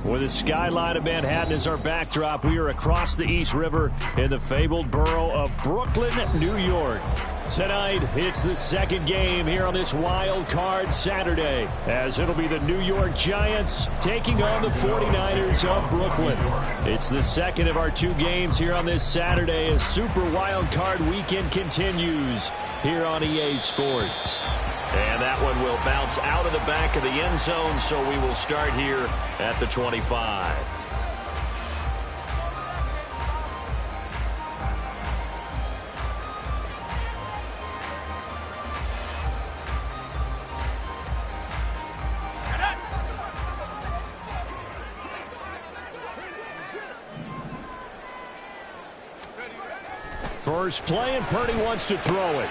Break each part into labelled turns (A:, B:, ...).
A: With the skyline of Manhattan as our backdrop, we are across the East River in the fabled borough of Brooklyn, New York. Tonight, it's the second game here on this wild card Saturday, as it'll be the New York Giants taking on the 49ers of Brooklyn. It's the second of our two games here on this Saturday as Super Wild Card Weekend continues here on EA Sports.
B: And that one will bounce out of the back of the end zone, so we will start here at the 25.
A: First play, and Purdy wants to throw it.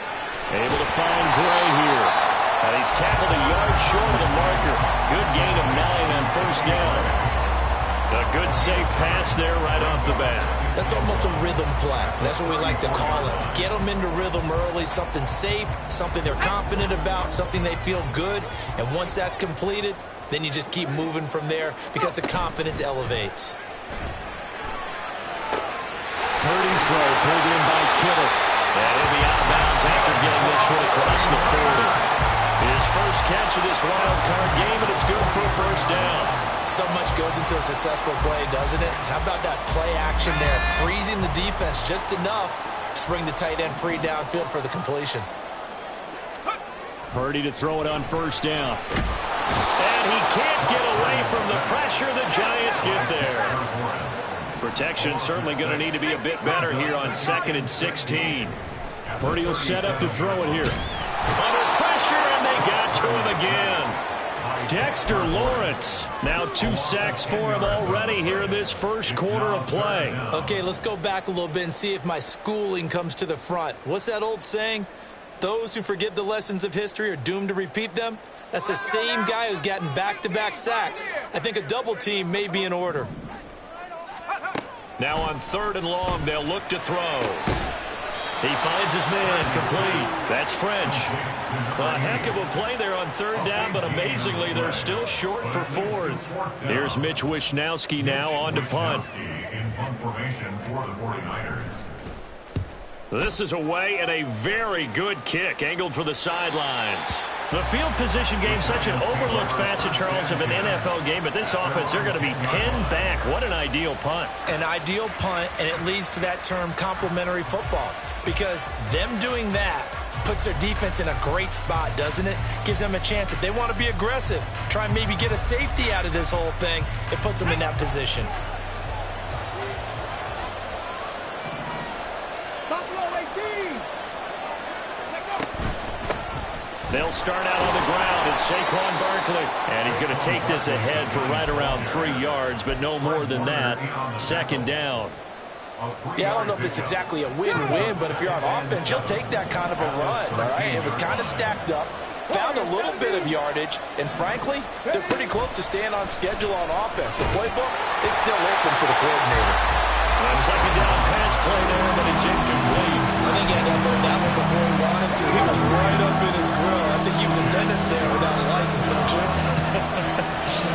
A: Able to find Gray here. And he's tackled a yard short of the marker. Good gain of 9 on first down. A good safe pass there right off the bat.
C: That's almost a rhythm play. That's what we like to call it. Get them into rhythm early, something safe, something they're confident about, something they feel good. And once that's completed, then you just keep moving from there because the confidence elevates.
A: Purdy's throw pulled in by Kittle. And he'll be out of bounds after getting this one across the 40. His first catch of this wild card game, and it's good for a first down.
C: So much goes into a successful play, doesn't it? How about that play action there? Freezing the defense just enough to bring the tight end free downfield for the completion.
A: Purdy to throw it on first down. And he can't get away from the pressure. The Giants get there. Protection certainly going to need to be a bit better here on 2nd and 16. Purdy will set up to throw it here. Under pressure, and they got to him again. Dexter Lawrence. Now 2 sacks for him already here in this first quarter of play.
C: Okay, let's go back a little bit and see if my schooling comes to the front. What's that old saying? Those who forget the lessons of history are doomed to repeat them. That's the same guy who's gotten back-to-back sacks. I think a double team may be in order.
B: Now on 3rd and long, they'll look to throw. He finds his man complete. That's French. A heck of a play there on 3rd down, but amazingly, they're still short for 4th.
A: Here's Mitch Wishnowsky now on to punt. This is away and a very good kick, angled for the sidelines. The field position game, such an overlooked facet, Charles, of an NFL game, but this offense, they're going to be pinned back. What an ideal punt.
C: An ideal punt, and it leads to that term complementary football, because them doing that puts their defense in a great spot, doesn't it? Gives them a chance. If they want to be aggressive, try and maybe get a safety out of this whole thing, it puts them in that position.
A: They'll start out on the ground, and Saquon Barkley. And he's going to take this ahead for right around 3 yards, but no more than that. 2nd down.
C: Yeah, I don't know if it's exactly a win-win, but if you're on offense, you'll take that kind of a run, all right? It was kind of stacked up, found a little bit of yardage, and frankly, they're pretty close to staying on schedule on offense. The playbook is still open for the coordinator.
A: A 2nd down pass play there, but it's incomplete.
C: I think he had to unload that one before he wanted to. He was right up in his grill. I think he was a dentist there without a license, don't you?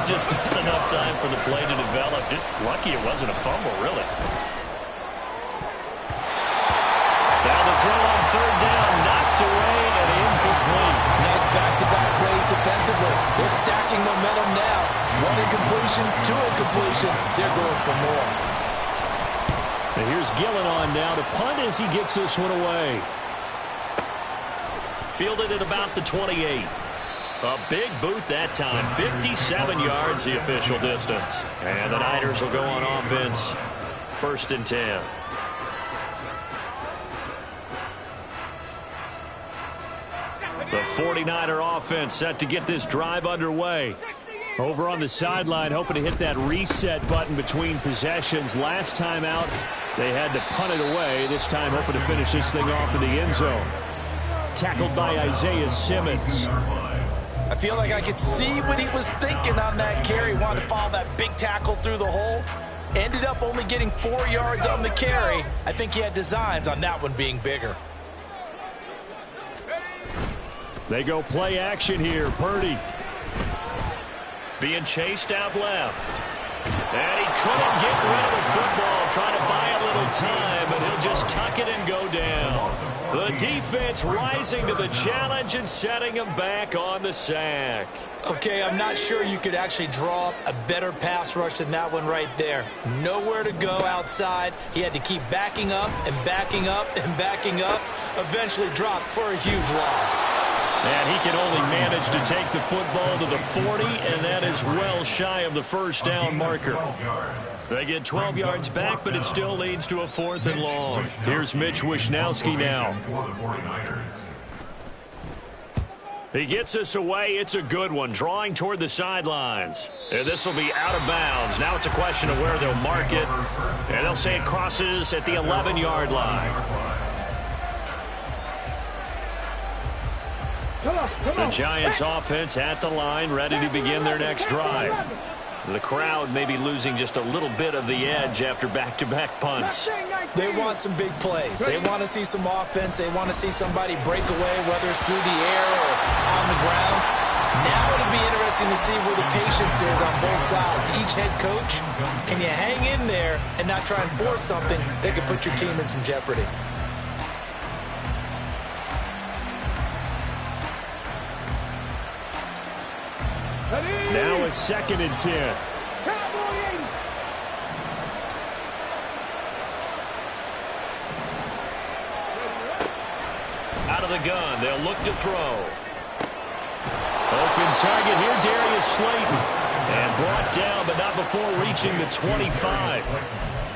A: Just not enough time for the play to develop. Just lucky it wasn't a fumble, really. Now the throw on 3rd down, knocked away and incomplete.
C: Nice back-to-back plays defensively. They're stacking momentum now. 1 incompletion, 2 incompletion. They're going for more.
A: And here's Gillen on now to punt as he gets this one away. Fielded at about the 28. A big boot that time. 57 yards the official distance. And the Niners will go on offense. 1st and 10. The 49er offense set to get this drive underway. Over on the sideline, hoping to hit that reset button between possessions. Last time out, they had to punt it away. This time, hoping to finish this thing off in the end zone. Tackled by Isaiah Simmons.
C: I feel like I could see what he was thinking on that carry. Wanted to follow that big tackle through the hole. Ended up only getting 4 yards on the carry. I think he had designs on that one being bigger.
A: They go play action here. Purdy.
B: Being chased out left. And he couldn't get rid of the football, trying to buy a little time, but he'll just tuck it and go down. The defense rising to the challenge and setting him back on the sack.
C: Okay, I'm not sure you could actually draw up a better pass rush than that one right there. Nowhere to go outside. He had to keep backing up and backing up and backing up. Eventually dropped for a huge loss.
B: And he can only manage to take the football to the 40, and that is well shy of the first down marker. They get 12 yards back, but it still leads to a 4th and long. Here's Mitch Wishnowski now. He gets us away. It's a good one, drawing toward the sidelines. And this will be out of bounds. Now it's a question of where they'll mark it. And they'll say it crosses at the 11-yard line. The Giants offense at the line, ready to begin their next drive. The crowd may be losing just a little bit of the edge after back-to-back punts.
C: They want some big plays. They want to see some offense. They want to see somebody break away, whether it's through the air or on the ground. Now it'll be interesting to see where the patience is on both sides. Each head coach, can you hang in there and not try and force something that could put your team in some jeopardy?
A: Now a 2nd and 10.
B: Out of the gun, they'll look to throw. Open target here, Darius Slayton. And brought down, but not before reaching the 25.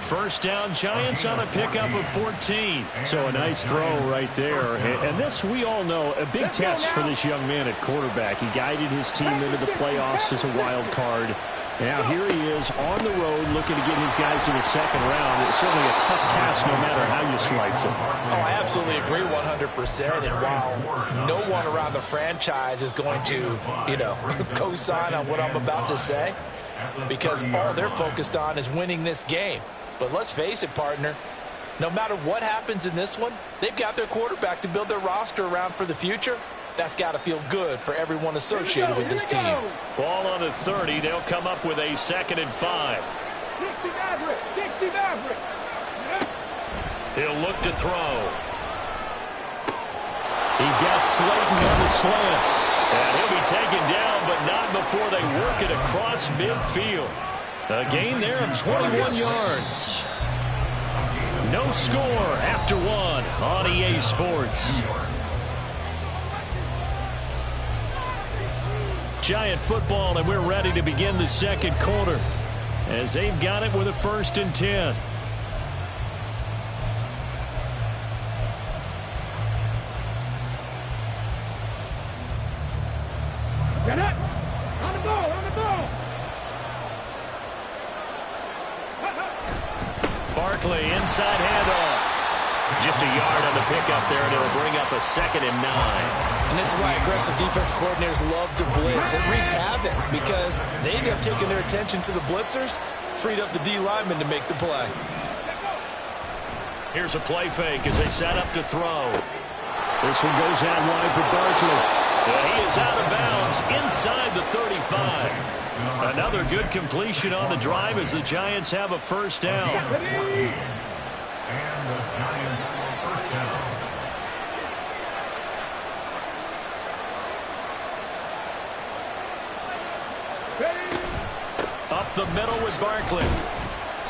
B: First down, Giants on a pickup of 14.
A: So a nice throw right there. And this, we all know, a big test for this young man at quarterback. He guided his team into the playoffs as a wild card. Now here he is on the road looking to get his guys to the 2nd round. It's certainly a tough task no matter how you slice it.
C: Oh, I absolutely agree 100%. And while no one around the franchise is going to, co-sign on what I'm about to say, because all they're focused on is winning this game. But let's face it, partner, no matter what happens in this one, they've got their quarterback to build their roster around for the future. That's got to feel good for everyone associated with this team.
B: Ball on the 30. They'll come up with a 2nd and 5. He'll look to throw.
A: He's got Slayton on the slant.
B: And he'll be taken down, but not before they work it across midfield. A gain there of 21 yards. No score after 1 on EA Sports. Giant football, and we're ready to begin the 2nd quarter as they've got it with a 1st and 10.
D: Get it! On the ball, on the ball!
B: Barkley, inside handoff. Just a yard on the pickup there, and it'll bring up a 2nd and 9.
C: And this is why aggressive defensive coordinators love to blitz. It wreaks havoc because they end up taking their attention to the blitzers, freed up the D lineman to make the play.
B: Here's a play fake as they set up to throw.
A: This one goes out wide for Barkley.
B: And he is out of bounds inside the 35. Another good completion on the drive as the Giants have a 1st down.
D: And the Giants 1st down.
B: Up the middle with Barkley.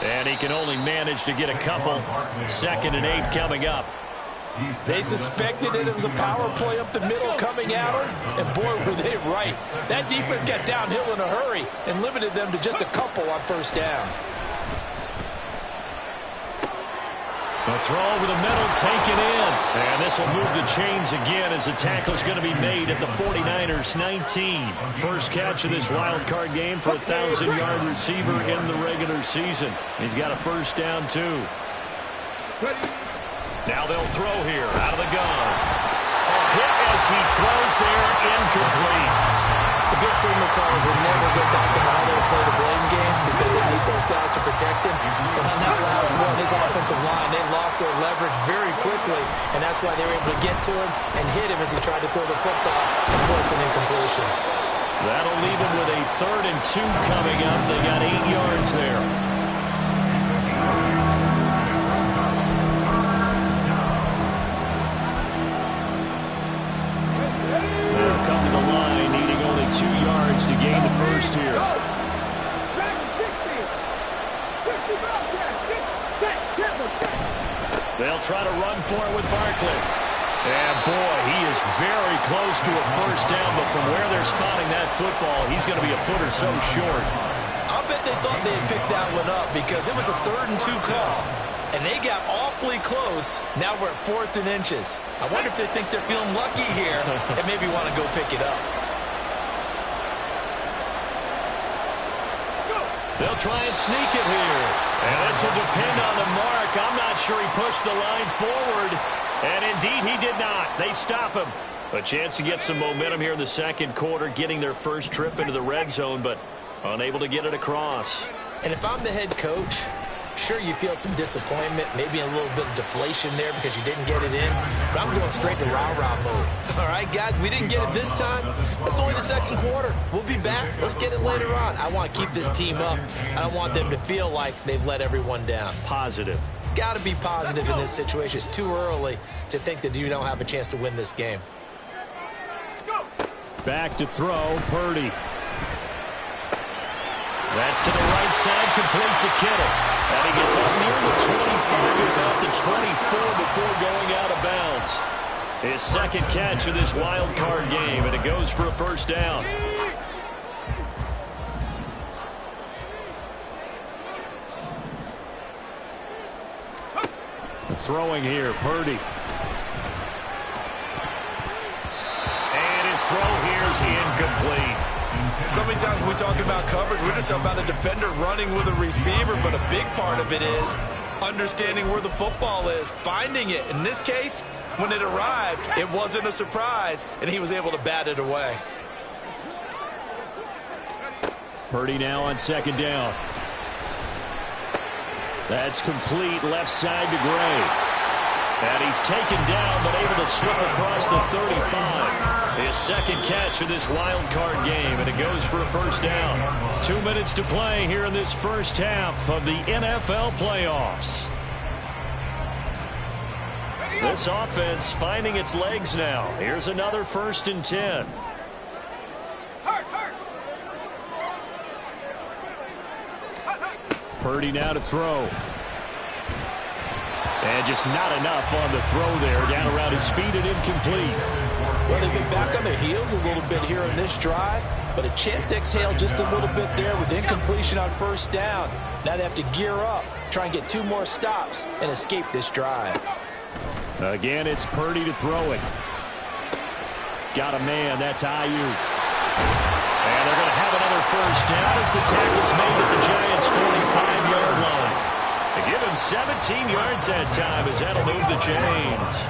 B: And he can only manage to get a couple. 2nd and 8 coming up.
C: They suspected that it was a power play up the middle coming at them, and boy, were they right. That defense got downhill in a hurry and limited them to just a couple on 1st down.
B: A throw over the middle, taken in. And this will move the chains again as the tackle is going to be made at the 49ers 19. First catch of this wild card game for a 1,000-yard receiver in the regular season. He's got a 1st down, too. Now they'll throw here out of the gun. A hit as he throws there, incomplete.
C: The good signal callers will never go back to how they play the blame game because they need those guys to protect him. But on that last one, his offensive line, they lost their leverage very quickly, and that's why they were able to get to him and hit him as he tried to throw the football and force an incompletion.
A: That'll leave them with a 3rd and 2 coming up. They got 8 yards there. They'll come to the line, needing only 2 yards to gain the first here. They'll try to run for it with Barkley. And, boy, he is very close to a first down, but from where they're spotting that football, he's going to be a foot or so short.
C: I bet they thought they had picked that one up because it was a 3rd and 2 call, and they got awfully close. Now we're at 4th and inches. I wonder if they think they're feeling lucky here and maybe want to go pick it up.
A: They'll try and sneak it here. And this will depend on the mark. I'm not sure he pushed the line forward. And indeed, he did not. They stop him. A chance to get some momentum here in the second quarter, getting their first trip into the red zone, but unable to get it across.
C: And if I'm the head coach, sure, you feel some disappointment, maybe a little bit of deflation there because you didn't get it in. But I'm going straight to rah-rah mode. All right, guys, we didn't get it this time. It's only the second quarter. We'll be back. Let's get it later on. I want to keep this team up. I don't want them to feel like they've let everyone down.
A: Positive.
C: Got to be positive in this situation. It's too early to think that you don't have a chance to win this game.
A: Back to throw, Purdy. That's to the right side, complete to Kittle. And he gets up near the 25 and about the 24 before going out of bounds. His second catch of this wild card game, and it goes for a first down. Throwing here, Purdy. And his throw here is incomplete.
C: So many times when we talk about coverage, we're just talking about a defender running with a receiver, but a big part of it is understanding where the football is, finding it. In this case, when it arrived, it wasn't a surprise, and he was able to bat it away.
A: Purdy now on second down. That's complete left side to Gray. And he's taken down, but able to slip across the 35. His second catch of this wild card game, and it goes for a first down. 2 minutes to play here in this first half of the NFL playoffs. This offense finding its legs now. Here's another 1st and 10. Purdy now to throw. And just not enough on the throw there. Down around his feet and incomplete.
C: Well, they've been back on their heels a little bit here in this drive, but a chance to exhale just a little bit there with incompletion on first down. Now they have to gear up, try and get 2 more stops, and escape this drive.
A: Again, it's Purdy to throw it. Got a man. That's Ayuk. And they're going to have another first down as the tackle's made at the Giants' 45-yard line. They give him 17 yards that time as that'll move the chains.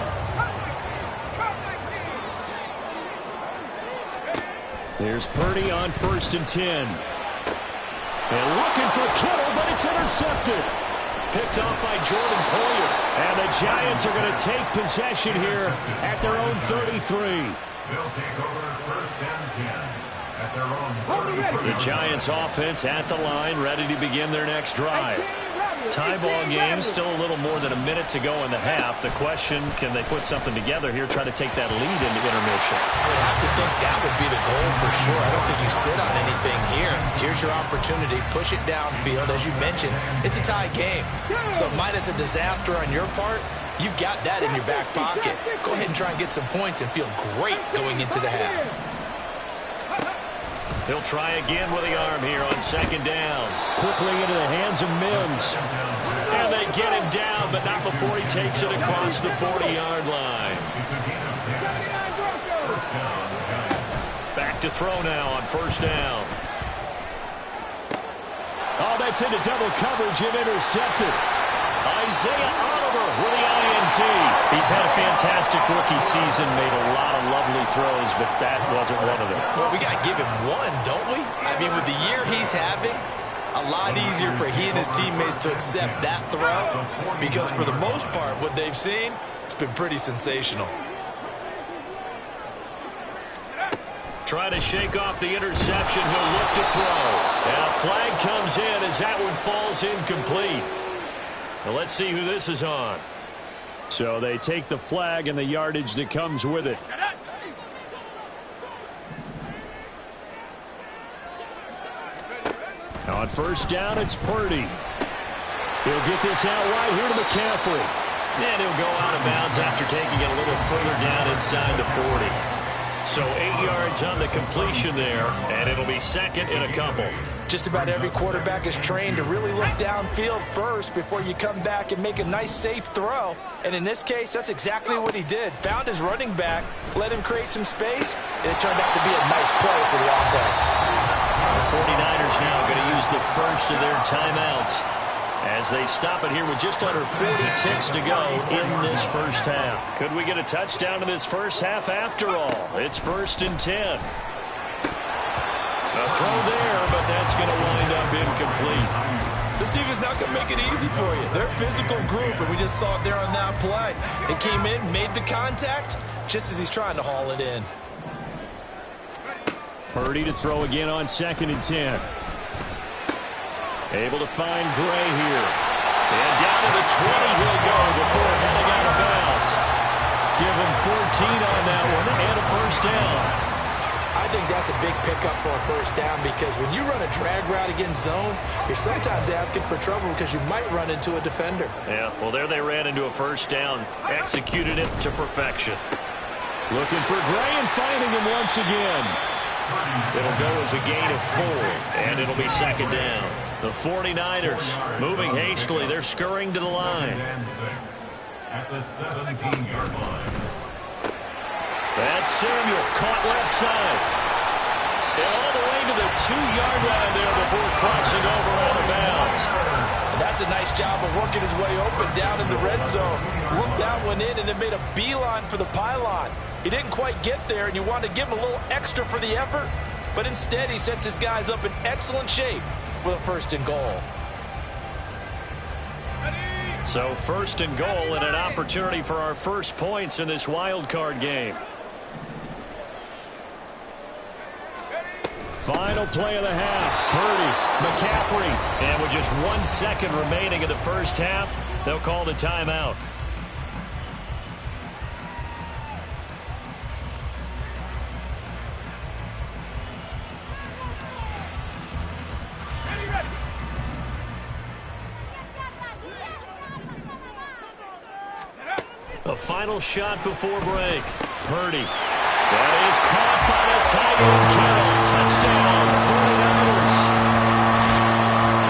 A: There's Purdy on 1st and 10. And looking for Kittle, but it's intercepted. Picked off by Jordan Poyer. And the Giants are going to take possession here at their own 33.
D: They'll take over 1st and 10.
A: The Giants offense at the line, ready to begin their next drive. Tie ball game, still a little more than a minute to go in the half. The question, can they put something together here, try to take that lead into intermission?
C: I would have to think that would be the goal for sure. I don't think you sit on anything here. Here's your opportunity. Push it downfield. As you mentioned, it's a tie game. So minus a disaster on your part, you've got that in your back pocket. Go ahead and try and get some points and feel great going into the half.
A: He'll try again with the arm here on second down. Quickly into the hands of Mims. And they get him down, but not before he takes it across the 40-yard line. Back to throw now on first down. Oh, that's into double coverage and intercepted. Isaiah Oliver with the INT. He's had a fantastic rookie season, made a lot of lovely throws, but that wasn't one of them.
C: Well, we got to give him one, don't we? I mean, with the year he's having, a lot easier for he and his teammates to accept that throw because for the most part, what they've seen, it's been pretty sensational.
B: try to shake off the interception. He'll look to throw. And a flag comes in as that one falls incomplete. Now let's see who this is on.
A: So they take the flag and the yardage that comes with it. On first down, it's Purdy. He'll get this out right here to McCaffrey.
B: And he'll go out of bounds after taking it a little further down inside the 40. So 8 yards on the completion there, and it'll be second in a couple.
C: Just about every quarterback is trained to really look downfield first before you come back and make a nice, safe throw. And in this case, that's exactly what he did. Found his running back, let him create some space, and it turned out to be a nice play for the offense.
B: The 49ers now going to use the first of their timeouts as they stop it here with just under 40 ticks to go in this first half.
A: Could we get a touchdown in this first half after all? It's 1st and 10.
B: A throw there, but that's going to wind up incomplete.
C: This defense not going to make it easy for you. They're a physical group, and we just saw it there on that play. They came in, made the contact, just as he's trying to haul it in.
A: Purdy to throw again on 2nd and 10. Able to find Gray here.
B: And down to the 20 he'll go before heading out of bounds.
A: Give him 14 on that one and a first down.
C: I think that's a big pickup for a first down because when you run a drag route against zone, you're sometimes asking for trouble because you might run into a defender.
B: Yeah, well, there they ran into a first down. Executed it to perfection.
A: Looking for Gray and finding him once again.
B: It'll go as a gain of 4, and it'll be second down. The 49ers moving hastily. They're scurrying to the line.
D: At the 17-yard line.
B: That's Samuel, caught left side. And all the way to the 2-yard line there before crossing over out of bounds.
C: That's a nice job of working his way open down in the red zone. Looked that one in and then made a beeline for the pylon. He didn't quite get there, and you want to give him a little extra for the effort, but instead he sets his guys up in excellent shape with a 1st and goal.
B: So 1st and goal and an opportunity for our first points in this wild card game.
A: Final play of the half. Purdy, McCaffrey.
B: And with just 1 second remaining in the first half, they'll call the timeout. A final shot before break. Purdy. That is caught by the tight end Kittle. Touchdown, 49ers.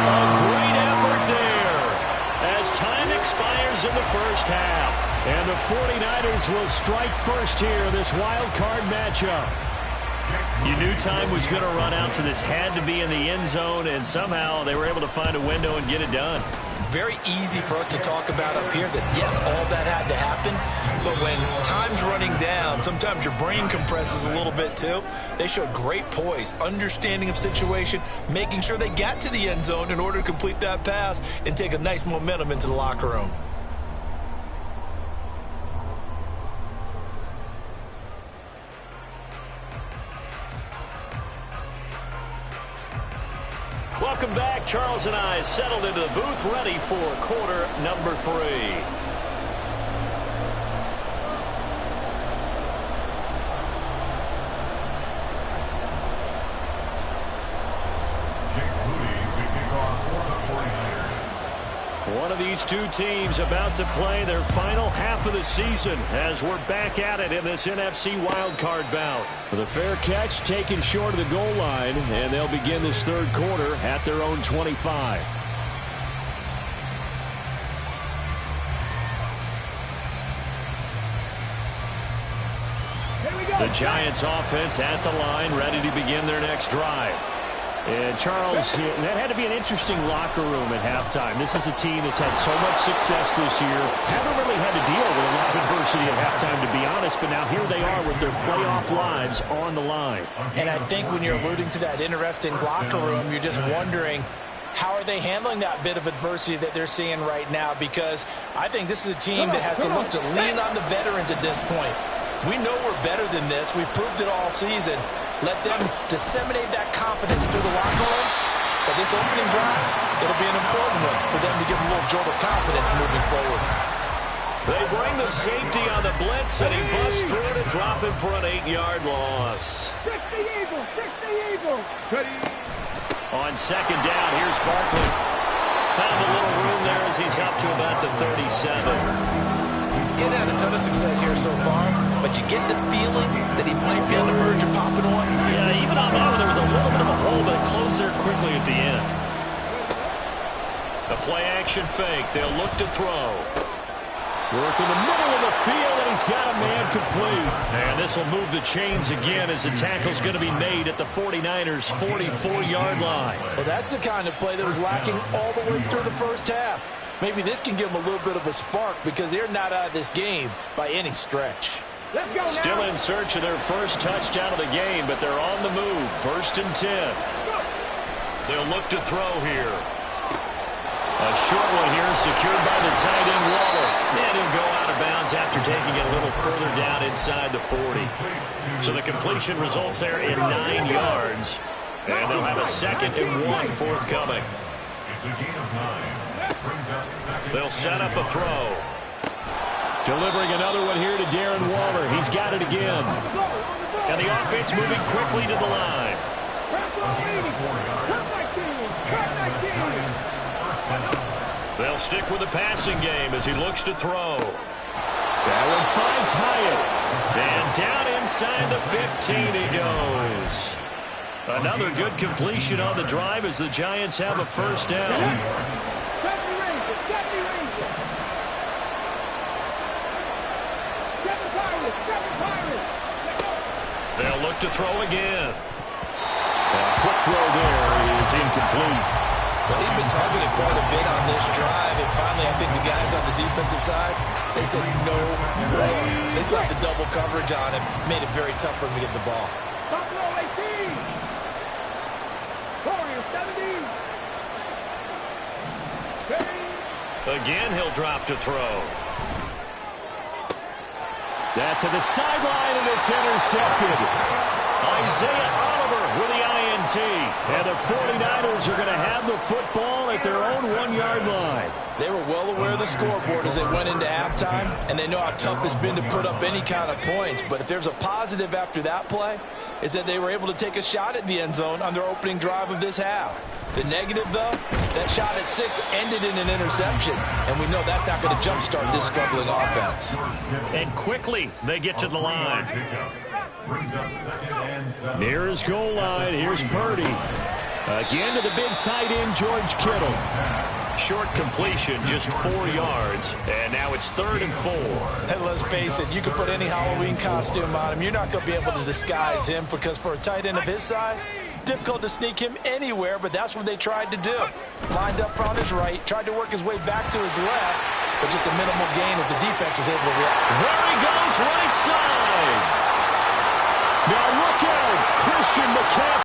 B: A great effort there as time expires in the first half.
A: And the 49ers will strike first here in this wild card matchup.
B: You knew time was going to run out, so this had to be in the end zone, and somehow they were able to find a window and get it done.
C: Very easy for us to talk about up here that, yes, all that had to happen, but when time's running down, sometimes your brain compresses a little bit too. They showed great poise, understanding of situation, making sure they got to the end zone in order to complete that pass and take a nice momentum into the locker room.
B: Welcome back. Charles and I settled into the booth, ready for quarter number 3. One of these two teams about to play their final half of the season as we're back at it in this NFC wildcard bout.
A: The fair catch taken short of the goal line, and they'll begin this third quarter at their own 25.
B: The Giants offense at the line, ready to begin their next drive.
A: And Charles, that had to be an interesting locker room at halftime. This is a team that's had so much success this year. Haven't really had to deal with a lot of adversity at halftime, to be honest, but now here they are with their playoff lives on the line.
C: And I think when you're alluding to that interesting locker room, you're just wondering, how are they handling that bit of adversity that they're seeing right now? Because I think this is a team that has to look to lean on the veterans at this point. We know we're better than this. We've proved it all season. Let them disseminate that confidence through the locker room. But this opening drive, it'll be an important one for them to give them a little jolt of confidence moving forward.
B: They bring the safety on the blitz, and he busts through to drop him for an 8-yard loss.
E: 60 Eagles.
B: On second down, here's Barkley. Found a little room there as he's up to about the 37.
C: Getting had a ton of success here so far, but you get the feeling that he might be on the verge of popping one.
B: Yeah, even on that one, there was a little bit of a hole, but it closed there quickly at the end. The play-action fake. They'll look to throw.
A: Work in the middle of the field, and he's got a man complete.
B: And this will move the chains again as the tackle's going to be made at the 49ers' 44-yard line.
C: Well, that's the kind of play that was lacking all the way through the first half. Maybe this can give them a little bit of a spark because they're not out of this game by any stretch.
B: Still in search of their first touchdown of the game, but they're on the move. 1st and 10. They'll look to throw here. A short one here, secured by the tight end Waller. And he'll go out of bounds after taking it a little further down inside the 40. So the completion results there in 9 yards. And they'll have a 2nd and 1 forthcoming.
D: It's a gain of 9. Brings up 2nd.
B: They'll set up a throw.
A: Delivering another one here to Darren Waller. He's got it again.
B: And the offense moving quickly to the line. They'll stick with the passing game as he looks to throw.
A: That one finds Hyatt.
B: And down inside the 15 he goes. Another good completion on the drive as the Giants have a first down. They'll look to throw again.
A: A quick throw there is incomplete.
C: Well, he's been targeted quite a bit on this drive, and finally I think the guys on the defensive side, they said no more. They slapped the double coverage on him, made it very tough for him to get the ball.
E: Buffalo 18. Warriors 17.
B: Again, he'll drop to throw.
A: That's to the sideline, and it's intercepted.
B: Isaiah Oliver with the INT.
A: And the 49ers are going to have the football at their own 1-yard line.
C: They were well aware of the scoreboard as they went into halftime, and they know how tough it's been to put up any kind of points. But if there's a positive after that play, is that they were able to take a shot at the end zone on their opening drive of this half. The negative, though, that shot at 6 ended in an interception, and we know that's not going to jumpstart this struggling offense.
B: And quickly, they get to the line.
D: Brings up 2nd and 7.
A: Near his goal line, here's Purdy. Again to the big tight end, George Kittle.
B: Short completion, just 4 yards. And now it's 3rd and 4.
C: And let's face it, you can put any Halloween costume on him. You're not going to be able to disguise him because for a tight end of his size, difficult to sneak him anywhere, but that's what they tried to do. Lined up on his right, tried to work his way back to his left, but just a minimal gain as the defense was able to react.
B: There he goes, right side.
A: Now look out, Christian McCaffrey.